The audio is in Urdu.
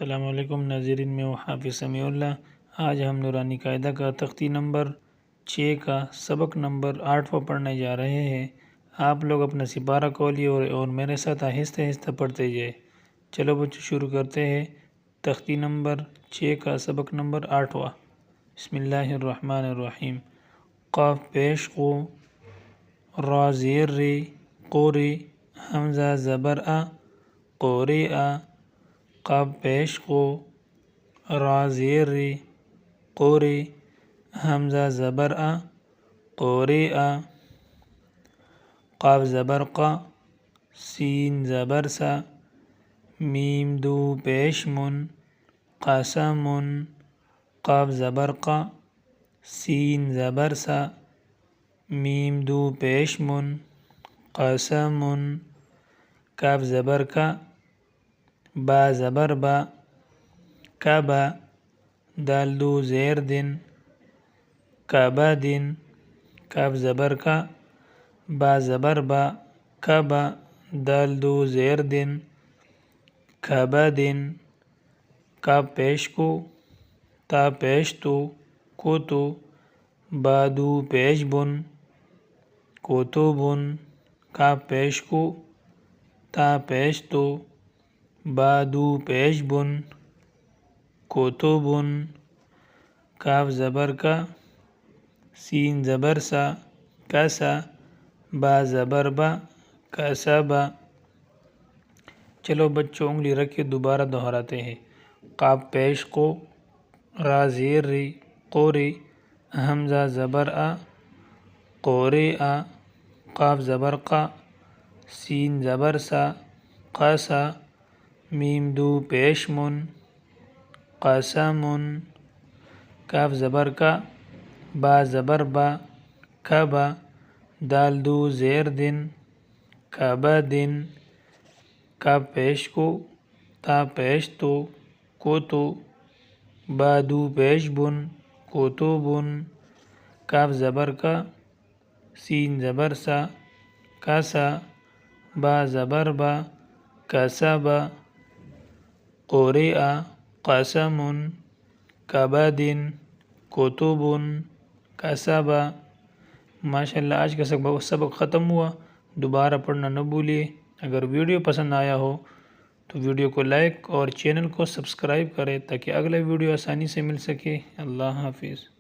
السلام علیکم ناظرین، میں ہوں حافظ سمیع اللہ۔ آج ہم نورانی قاعدہ کا تختی نمبر 6 کا سبق نمبر 8 پڑھنے جا رہے ہیں۔ آپ لوگ اپنا سپارہ کھولیے اور میرے ساتھ آہستہ آہستہ پڑھتے جائے۔ چلو بچوں شروع کرتے ہیں۔ تختی نمبر 6 کا سبق نمبر 8۔ بسم اللہ الرحمن الرحیم۔ قاف پیش قو، را زیر ری، قوری، حمزہ زبر آ، قوری آ، قاف پیش قو، را زیر ری، قوری، حمزہ زبر آ، قوری آ، قاف زبر قا، سین زبر سا، میم دو پیش من، قسم، قاف زبر قا، سین زبر سا، میم دو پیش من، قسم، کاف زبر کا، با زبر با، کبا، دال دو زیر دن، کبدن، کاف زبر کا، با زبر با، کبا، دال دو زیر دن، کبدن، کاف پیش کو، تا پیش تو، کوتو، با دو پیش بن، کوتوبن، کاف پیش کو، تا پیش تو، با دو پیش بن، کوتوبن، کاف زبر کا، سین زبر سا، کسا، با زبر با، کسبا۔ چلو بچوں انگلی رکھ کے دوبارہ دہراتے ہیں۔ قاف پیش قو، را زیر ری، قوری، حمزہ زبر آ، قوری آ، قاف زبر قا، سین زبر سا، قسا، میم دو پیش من، قسم، کاف زبر کا، با زبر با، کبا، دال دو زیر دن، کبدن، کاف پیش کو، تا پیش تو، کوتو، با دو پیش بن، کوتوبن، کاف زبر کا، سین زبر سا، کسا، با زبر با، کسبا، قوری آ، قسم، کبدن، کوتوبن، کسبا۔ ماشاءاللہ آج کا سبق ختم ہوا۔ دوبارہ پڑھنا نہ بھولیے۔ اگر ویڈیو پسند آیا ہو تو ویڈیو کو لائک اور چینل کو سبسکرائب کریں تاکہ اگلا ویڈیو آسانی سے مل سکے۔ اللہ حافظ۔